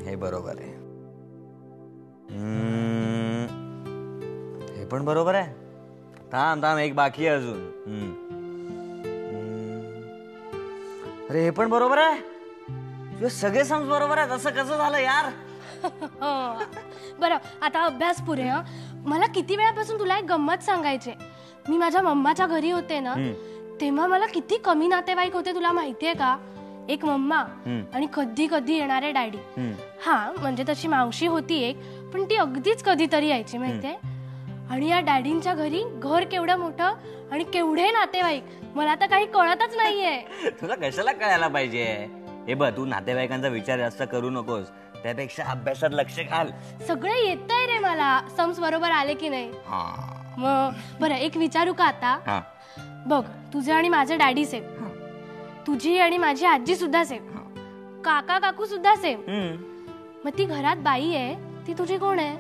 हे बरोबर आहे. हे पण बरोबर आहे. थांब थांब, एक बाकी आहे अजून. अरे हे पण बरोबर आहे. तुझे सगळे सम्स बरोबर आहेत. असं कसं झालं यार? बरं, आता अभ्यास पुरे. मला किती वेळापासून तुला एक गंमत सांगायची. मी माझ्या मम्माच्या घरी होते ना, तेव्हा मला किती कमी नातेवाईक होते तुला माहितीये का? एक मम्मा आणि कधी कधी येणारे डॅडी. हा म्हणजे तशी मावशी होती एक, पण ती अगदीच कधीतरी यायची माहितीये. आणि या डॅडींच्या घरी घर केवढं मोठं आणि केवढे नातेवाईक, मला तर काही कळतच नाहीये. तुला कशाला कळायला पाहिजे? हे बघ, तू नातेवाईकांचा विचार जास्त करू नकोस, त्यापेक्षा अभ्यासात लक्ष घाल. सगळं येतंय रे मला. सम्स बरोबर आले की नाही? मग बरं, एक विचारू का आता? बघ, तुझे आणि माझे डॅडी सेम, तुझी आणि माझी आजी सुद्धा सेम, काका काकू सुद्धा सेम. मग ती घरात बाई आहे, ती तुझी कोण आहे?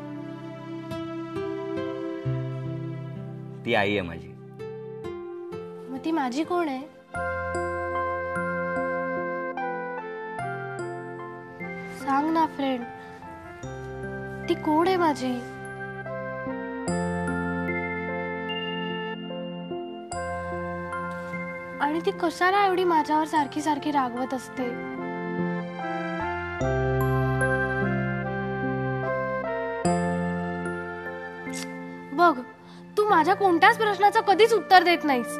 ती आई आहे माझी. मग ती माझी कोण आहे? सांग ना फ्रेंड, ती कोण आहे माझी? आणि ती कशाला एवढी माझ्यावर सारखी सारखी रागवत असते? बघ, तू माझ्या कोणत्याच प्रश्नाचं कधीच उत्तर देत नाहीस.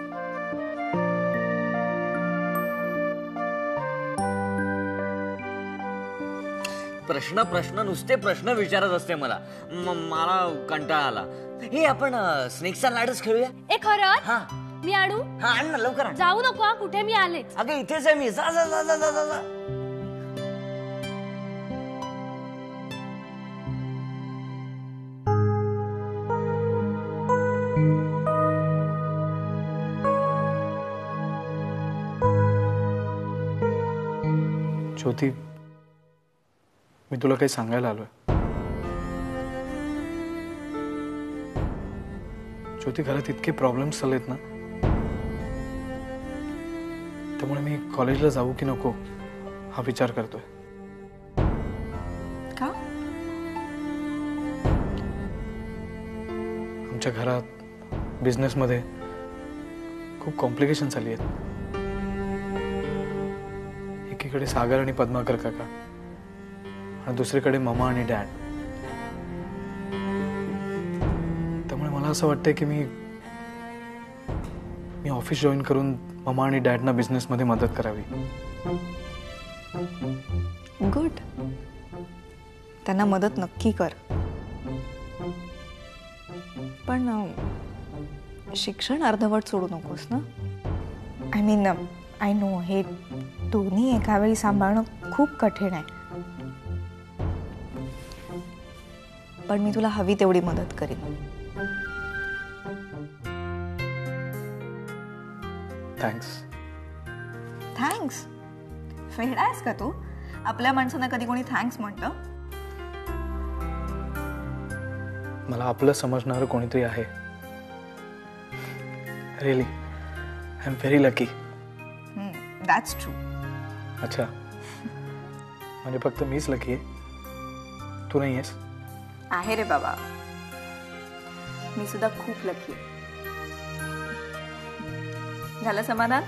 प्रश्न प्रश्न नुसते प्रश्न विचारत असते मला. मला कंटाळा आला. हे आपण स्नेक्सचा लाडच खेळूया. ए खरंच? मी आणू? हा आण ना, लवकर आण. जाऊ नको कुठे, मी आलेच. अगं इथेच आहे मी. जा जा जा जा जा जा. ज्योती, मी तुला काही सांगायला आलोय. ज्योती, घरात इतके प्रॉब्लेम्स चाललेत ना, त्यामुळे मी कॉलेजला जाऊ की नको हा विचार करतोय. का? आमच्या घरात बिझनेसमध्ये खूप कॉम्प्लिकेशन झाली आहेत. एकीकडे सागर आणि पद्माकर काका आणि दुसरीकडे मम्मा आणि डॅड. त्यामुळे मला असं वाटतंय की मी ऑफिस जॉईन करून मम्मा आणि डॅडना बिझनेसमध्ये मदत करावी. गुड, त्यांना मदत नक्की कर. पण शिक्षण अर्धवट सोडू नकोस ना. आय मीन, आय नो हे दोन्ही एका वेळी सांभाळणं खूप कठीण आहे, पण मी तुला हवी तेवढी मदत करीन. थँक्स. थँक्स? वेडा आहेस का तू? आपल्या माणसांना कधी कोणी थँक्स म्हणतं? मला आपलं समजणारं कोणीतरी आहे. Really, I am very lucky. That's true. अच्छा, म्हणजे फक्त मीच लकी आहे, तू नाही आहेस? आहे रे बाबा, मी सुद्धा खूप लकी आहे. झालं समाधान?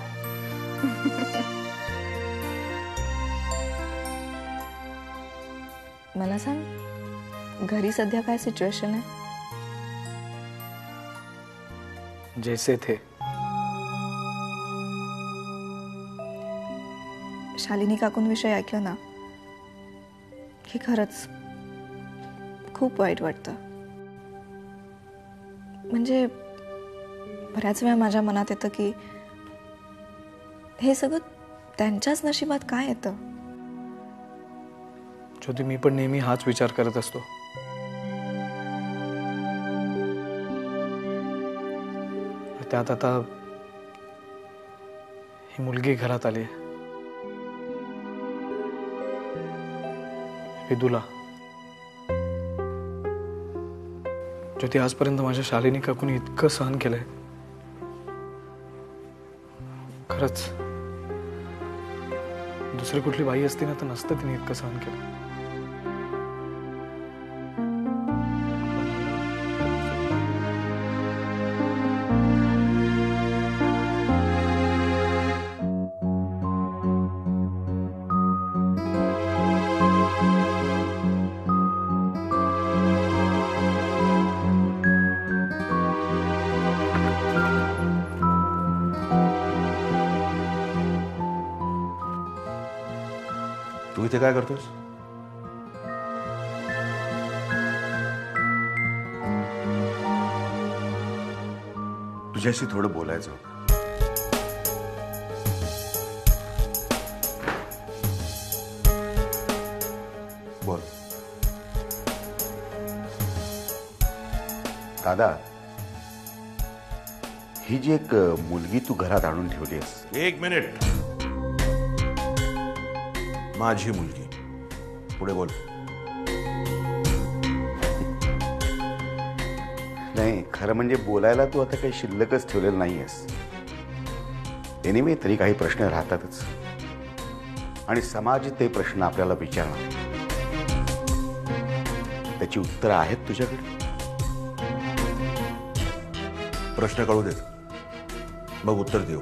मला सांग, घरी सध्या काय सिच्युएशन आहे? जैसे थे. शालिनी काकूंविषयी ऐकलं ना की खरंच खूप वाईट वाटतं. म्हणजे बऱ्याच वेळा माझ्या मनात येतं की हे सगळं त्यांच्याच नशिबात काय येतं. ज्योती, मी पण नेहमी हाच विचार करत असतो. त्यात आता ही मुलगी घरात आली आहे, विदुला. ज्योती, आजपर्यंत माझ्या शालिनी काकूने इतकं सहन केलंय. खरंच दुसरी कुठली बाई असती ना तर नसतं तिने इतकं सहन केलं. इथे काय करतोस? तुझ्याशी थोडं बोलायचं होतं. बोल. दादा, ही जी एक मुलगी तू घरात आणून ठेवलीस. 1 मिनिट. माझी मुलगी. पुढे बोल. नाही, खरं म्हणजे बोलायला तू आता काही शिल्लकच ठेवलेलं नाहीयेस. एनिवे तरी काही प्रश्न राहतातच आणि समाज ते प्रश्न आपल्याला विचारणार. त्याची उत्तरं आहेत तुझ्याकडे. प्रश्न कळू देत, मग उत्तर देऊ.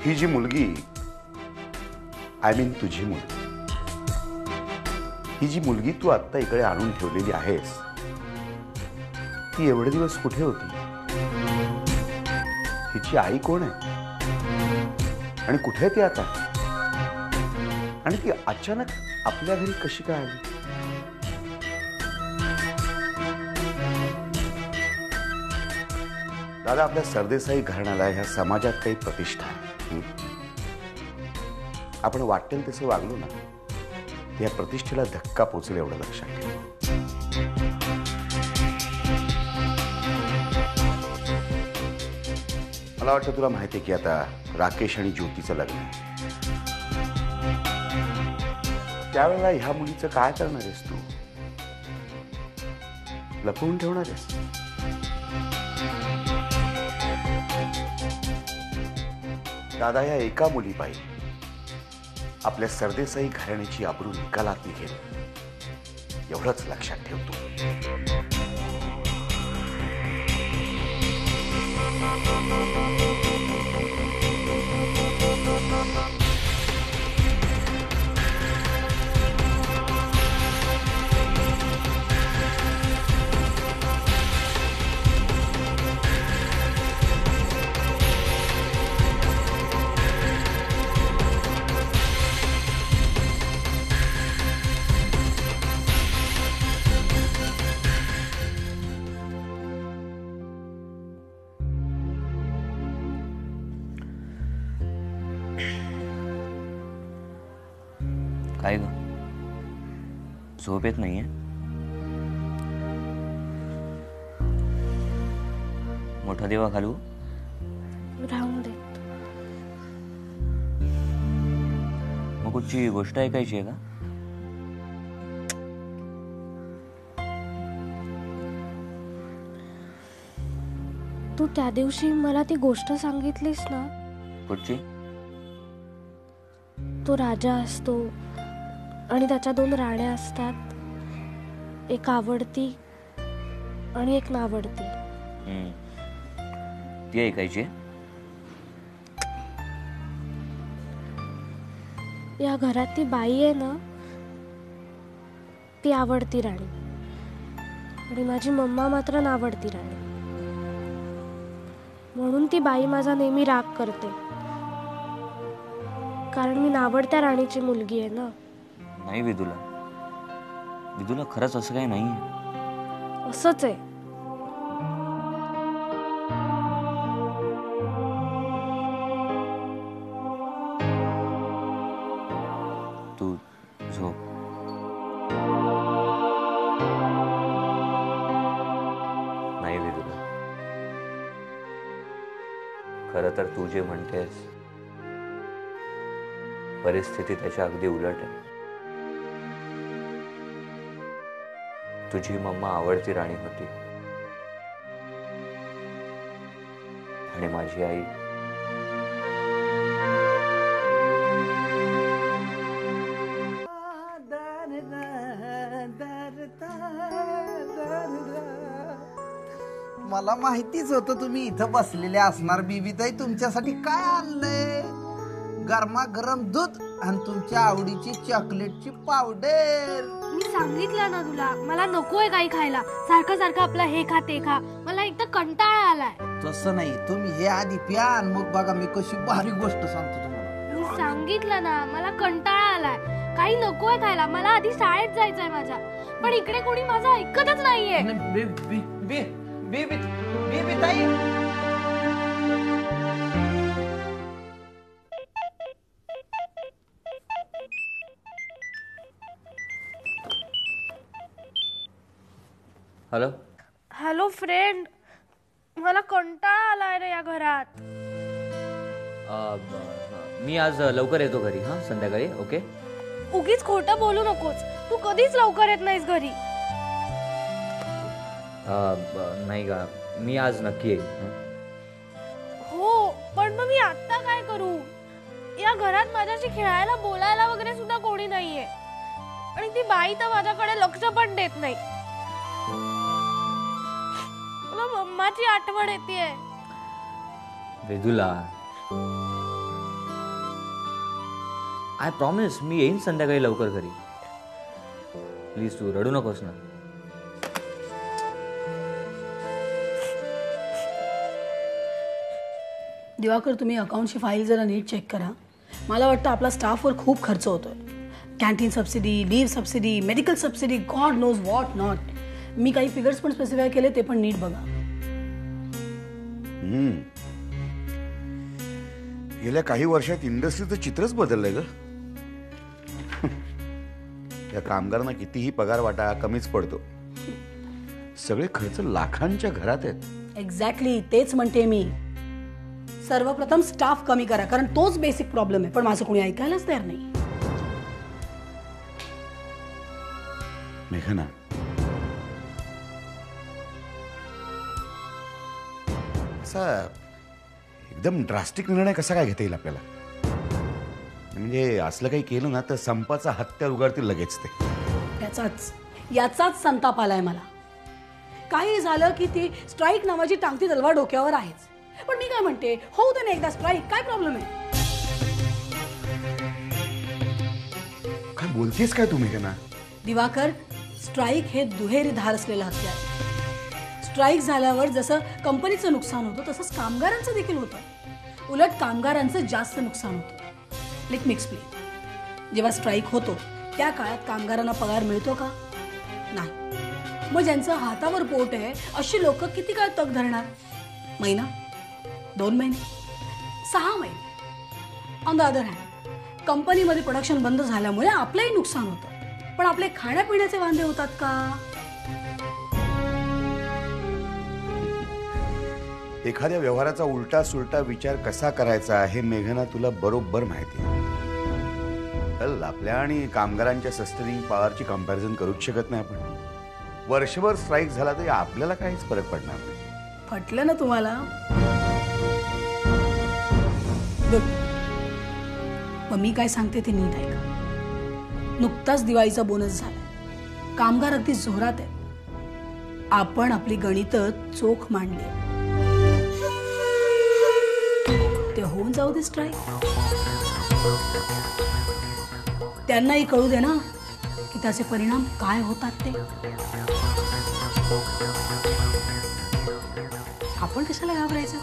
ही जी मुलगी, आय मीन तुझी मुलगी, ही जी मुलगी तू आत्ता इकडे आणून ठेवलेली आहेस, ती एवढे दिवस कुठे होती? हिची आई कोण आहे आणि कुठे आहे ती आता? आणि ती अचानक आपल्या घरी कशी काय आली? दादा, आपल्या सरदेसाई घराण्याला ह्या समाजात काही प्रतिष्ठा आहे. आपण वाटेल तसे वागलो ना, या प्रतिष्ठेला धक्का पोचेल एवढं लक्षात ठेव. मला वाटतं तुला माहिती आहे की आता राकेश आणि ज्योतीचं लग्न आहे. त्यावेळेला ह्या मुलीचं काय करणार आहेस तू? लपवून ठेवणार आहेस? दादा, या एका मुलीपायी आपल्या सरदेसाई घराण्याची आबरू निकालात निघेल एवढंच लक्षात ठेवतो. काय ग, झोप येत नाहीये? मोठा देवा घालू? राहून दे. मग कुठची गोष्ट ऐकायची आहे का? तू त्या दिवशी मला ती गोष्ट सांगितलीस ना, कुठची? तो राजा असतो आणि त्याच्या 2 राण्या असतात, एक आवडती आणि एक नावडती. ती ऐकायची? या घरात ती बाई आहे ना, ती आवडती राणी आणि माझी मम्मा मात्र नावडती राणी. म्हणून ती बाई माझा नेहमी राग करते, कारण मी नावडत्या राणीची मुलगी आहे ना. नाही विदुला, विदुला खरंच असं काही नाही. असंच आहे. तू झोप. नाही विदुला, खरं तर तू जे म्हणतेस परिस्थिती त्याच्या अगदी उलट आहे. तुझी मम्मा आवडती राणी होती आणि माझी आई मला माहितीच होतं तुम्ही इथं बसलेले असणार. बीबीताई, तुमच्यासाठी काय आणलंय? गरमागरम दूध आणि तुमच्या आवडीची चॉकलेटची पावडर. मी सांगितलं ना तुला, मला नकोय काही खायला. सारखं सारखं आपलं हे खा ते खा, मला एकदा कंटाळा आलाय. तसं नाही, तुम्ही हे आधी प्या आणि मग बघा मी कशी भारी गोष्ट सांगतो तुम्हाला. मी सांगितलं ना, मला कंटाळा आलाय, काही नकोय खायला, मला आधी शाळेत जायचंय माझ्या. पण इकडे कोणी माझं ऐकतच नाहीये. ताई हॅलो. हॅलो फ्रेंड, मला कंटाळा आलाय रे या घरात. मी आज लवकर येतो घरी. हा, संध्याकाळी. ओके. उगीच खोटं बोलू नकोस, तू कधीच लवकर येत नाहीस घरी. नाही का, मी आज नक्की येईल. हो, पण मग मी आता काय करू? या घरात माझ्याशी खेळायला, बोलायला वगैरे सुद्धा कोणी नाहीये. आणि ती बाई तर माझ्याकडे लक्ष पण देत नाही. मला मम्माची आठवण येतेय. वेदुला, आय प्रॉमिस मी येईन संध्याकाळी लवकर घरी. प्लीज तू रडू नकोस ना. दिवाकर, तुम्ही अकाउंटची फाईल जरा नीट चेक करा. मला वाटतं आपला स्टाफवर खूप खर्च होतोय. Canteen subsidy, leave subsidy, medical subsidy, God knows what not. मी काही फिगर्स पण स्पेसिफाय केले, ते पण नीट बघा. गेल्या काही वर्षात इंडस्ट्रीचं चित्रच बदललंय ग. या कामगारांना कितीही पगार वाटा कमीच पडतो. सगळे खर्च लाखांच्या घरात आहेत. एक्झॅक्टली तेच म्हणते मी. सर्वप्रथम स्टाफ कमी करा, कारण तोच बेसिक प्रॉब्लेम आहे. पण माझं कोणी ऐकायलाच तयार नाही. मेघना, असा एकदम ड्रास्टिक निर्णय कसा काय घेता येईल आपल्याला? म्हणजे असलं काही केलं ना तर संपाचा हत्यार उगारतील लगेच ते. याचाच संताप आलाय मला. काही झालं की ती स्ट्राईक नावाची टांगती तलवार डोक्यावर आहेच. पण मी काय म्हणते, होऊ दे ना एकदा स्ट्राईक, काय प्रॉब्लेम आहे? काय बोलतेस काय तू मेघना? दिवाकर, स्ट्राईक हे दुहेरी धार असलेलं हत्यार. स्ट्राईक झाल्यावर जसं कंपनीचं नुकसान होतं तसंच कामगारांचं देखील होतं. उलट कामगारांचं जास्त नुकसान होतं. Let me explain. जेव्हा स्ट्राईक होतो त्या काळात कामगारांना पगार मिळतो का? नाही. मग ज्यांचं हातावर पोट आहे अशी लोक किती काळ तग धरणार? महिना, 2 महिने, 6 महिने. ऑन द अदर हँड, कंपनीमध्ये प्रोडक्शन बंद झाल्यामुळे आपलंही नुकसान होतं. पण आपले खाण्यापिण्याचे वांदे होतात का? एखाद्या व्यवहाराचा उलटा सुलटा विचार कसा करायचा हे मेघना तुला बरोबर माहिती आहे. आपल्या आणि कामगारांच्या सस्टेनिंग पॉवरची कंपॅरिझन करूच शकत नाही आपण. वर्षभर स्ट्राईक झाला तरी आपल्याला काहीच फरक पडणार नाही. पटलं ना तुम्हाला? गुड. मग मी काय सांगते ते नीट ऐका. नुकताच दिवाळीचा बोनस झाला. कामगार अगदी जोरात आहे. आपण आपली गणितं चोख मांडली. ते होऊन जाऊ दे स्ट्राईक. त्यांनाही कळू दे ना की त्याचे परिणाम काय होतात ते. आपण कशाला घाबरायचं?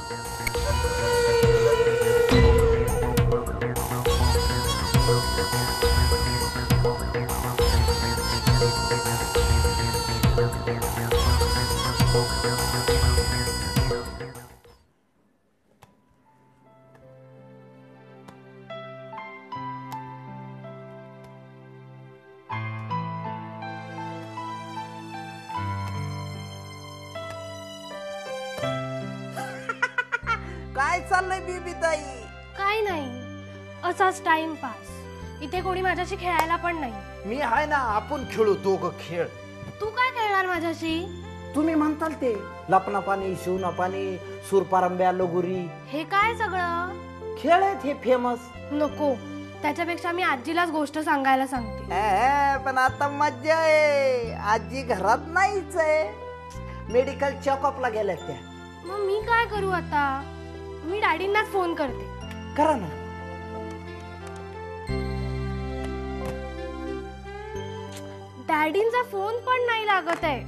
काय चाललंय बीबी ताई? काय नाही, असाच टाइमपास. इथे कोणी माझ्याशी खेळायला पण नाही. मी आहे ना, आपण खेळू दोघं खेळ. तू काय खेळणार माझ्याशी? तुम्ही म्हणताल ते लपना पाणी, शिवना पाणी, सुरपारंब्या, लगोरी. हे काय सगळं खेळ आहेत हे फेमस. नको, त्याच्यापेक्षा मी आजीलाच गोष्ट सांगायला सांगते. पण आता मज्जा आहे. आजी घरात नाहीच आहे, मेडिकल चेकअपला गेल्यात त्या. मग मी काय करू आता? मी डॅडींनाच फोन करते. करा ना. डॅडींचा फोन पण नाही लागत आहे.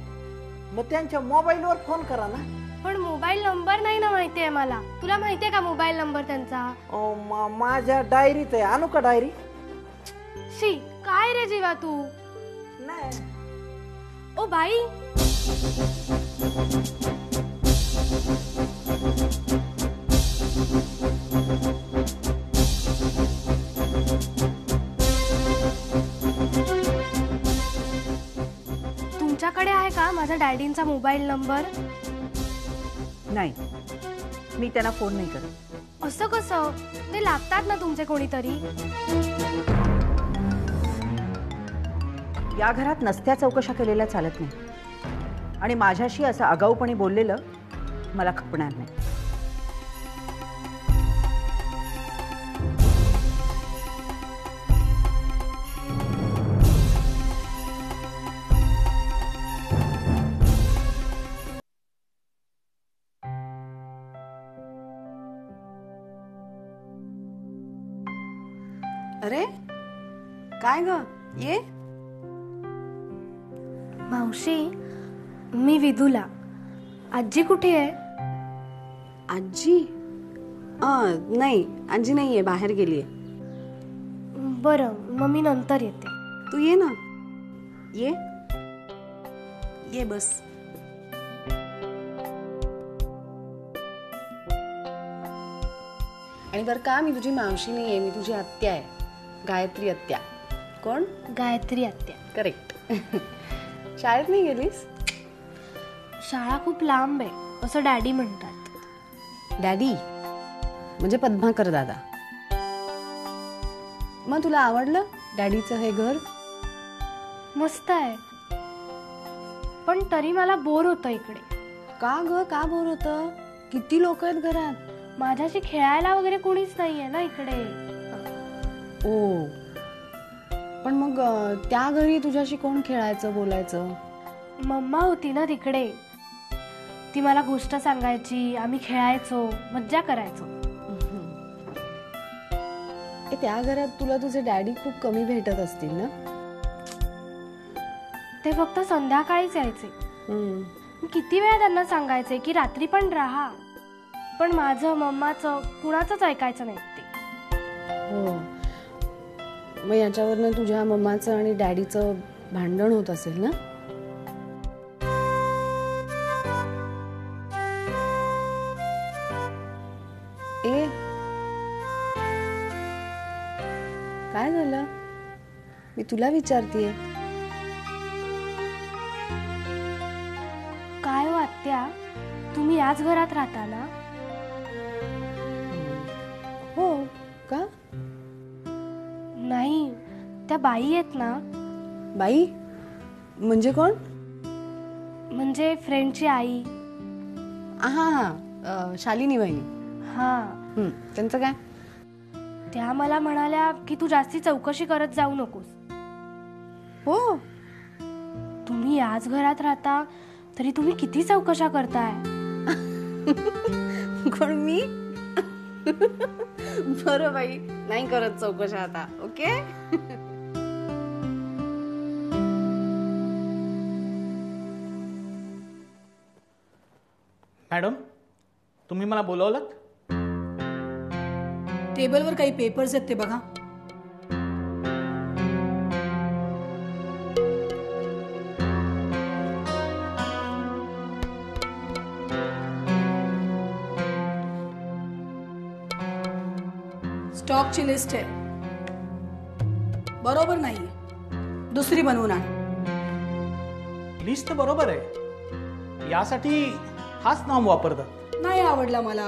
मग त्यांच्या मोबाईलवर फोन करा ना. पण मोबाईल नंबर नाही ना माहितीये मला. तुला माहितीये का मोबाईल नंबर त्यांचा? माझ्या डायरीत आहे. आणू का डायरी? शी, काय रे जीवा तू? नाही. ओ बाई, तुमच्याकडे आहे का माझ्या डॅडींचा मोबाईल नंबर? नाही, मी त्यांना फोन नाही करत. असं कसं? ते लागतात ना तुमचे कोणीतरी. या घरात नसत्या चौकशा केलेल्या चालत नाही आणि माझ्याशी असं आगाऊपणे बोललेलं मला खपणार नाही. अरे काय ग, ये. मावशी, मी विदुला. आजी कुठे आहे? आजी? नाही, आजी नाहीये, बाहेर गेलीये. बरं, मग मी नंतर येते. तू ये ना, ये ये, बस. आणि बरं का, मी तुझी मावशी नाहीये, मी तुझी आत्या आहे, गायत्री आत्या. कोण? गायत्री आत्या. करेक्ट. शाळेत नाही गेलीस? शाळा खूप लांब आहे असं डॅडी म्हणतात. डॅडी म्हणजे पद्माकर दादा. मग तुला आवडलं डॅडीचं हे घर? मस्त आहे, पण तरी मला बोर होतं इकडे. का ग, का बोर होतं? किती लोक आहेत घरात? माझ्याशी खेळायला वगैरे कोणीच नाहीये ना इकडे. ओ, पण मग त्या घरी तुझ्याशी कोण खेळायचं, बोलायचं? मम्मा होती ना तिकडे, ती मला गोष्ट सांगायची, आम्ही खेळायचो, मज्जा करायचो. त्या घरात तुला तुझे डॅडी खूप कमी भेटत असतील ना? ते फक्त संध्याकाळीच यायचे. किती वेळा त्यांना सांगायचे की रात्री पण राहा, पण माझं मम्माचं कुणाचंच ऐकायचं नाही ते. हो, मग याच्यावरनं तुझ्या मम्माचं आणि डॅडीचं भांडण होत असेल ना? ए, काय झालं? मी तुला विचारतीये. काय हो आत्या, तुम्ही याच घरात राहता ना? हो का? नाही, त्या बाई आहेत ना. बाई म्हणजे कोण? म्हणजे फ्रेंडची आई. हा हा, शालिनी वहिनी. हा, त्यांचं काय? त्या मला म्हणाल्या की तू जास्ती चौकशी करत जाऊ नकोस. हो, तुम्ही याच घरात राहता तरी तुम्ही किती चौकशा करताय? कोण, मी? बरं बाई, नाही करत चौकशा आता. ओके. मॅडम, तुम्ही मला बोलवलं? टेबलवर काही पेपर्स आहेत ते बघा. स्टॉकची लिस्ट आहे, बरोबर नाहीये, दुसरी बनवून आण. लिस्ट तर बरोबर आहे, यासाठी हाच नाव वापरतात. नाही आवडला मला,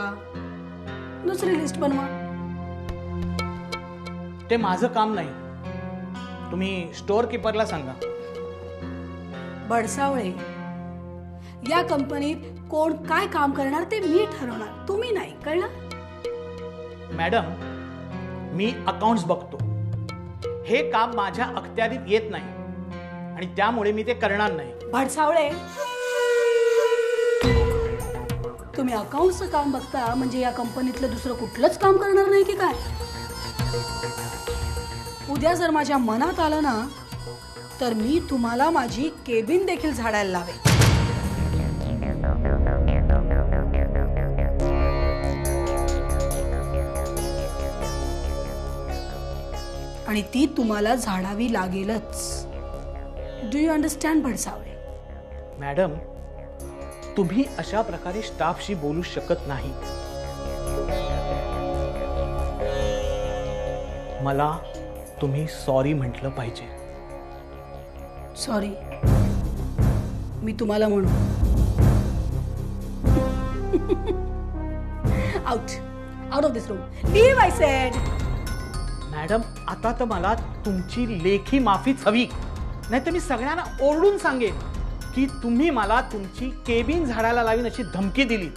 दुसरी लिस्ट बनवा. ते माझं काम नाही, तुम्ही स्टोअर कीपरला सांगा. भडसावळे, या कंपनीत कोण काय काम करणार ते मी ठरवणार, तुम्ही नाही, कळलं? मॅडम, मी अकाउंट्स बघतो, हे काम माझ्या अखत्यारीत येत नाही आणि त्यामुळे मी ते करणार नाही. भडसावळे, तुम्ही अकाउंटचं काम बघता म्हणजे या कंपनीतलं दुसरं कुठलंच काम करणार नाही की काय? उद्या जर माझ्या मनात आलं ना तर मी तुम्हाला माझी केबिन देखील झाडायला लावेन. आणि ती तुम्हाला झाडावी लागेलच. Do you understand Bhadsavale? Madam, तुम्ही अशा प्रकारे स्टाफशी बोलू शकत नाही. मला तुम्ही सॉरी म्हटलं पाहिजे. सॉरी मी तुम्हाला म्हणू? Out of this room. Leave I said. Madam, आता तर मला तुमची लेखी माफीच हवी, नाही तर मी सगळ्यांना ओरडून सांगेन की तुम्ही मला तुमची केबिन झाडायला लावीन अशी धमकी दिली.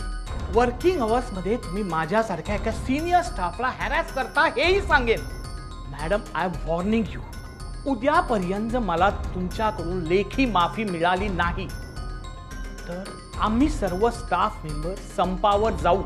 वर्किंग अवर्स मध्ये तुम्ही माझ्यासारख्या एका सिनियर स्टाफला हॅरॅस करता हेही सांगेन. Madam, I am warning you. उद्यापर्यंत मला तुमच्याकडून लेखी माफी मिळाली नाही तर आम्ही सर्व स्टाफ मेंबर संपावर जाऊ.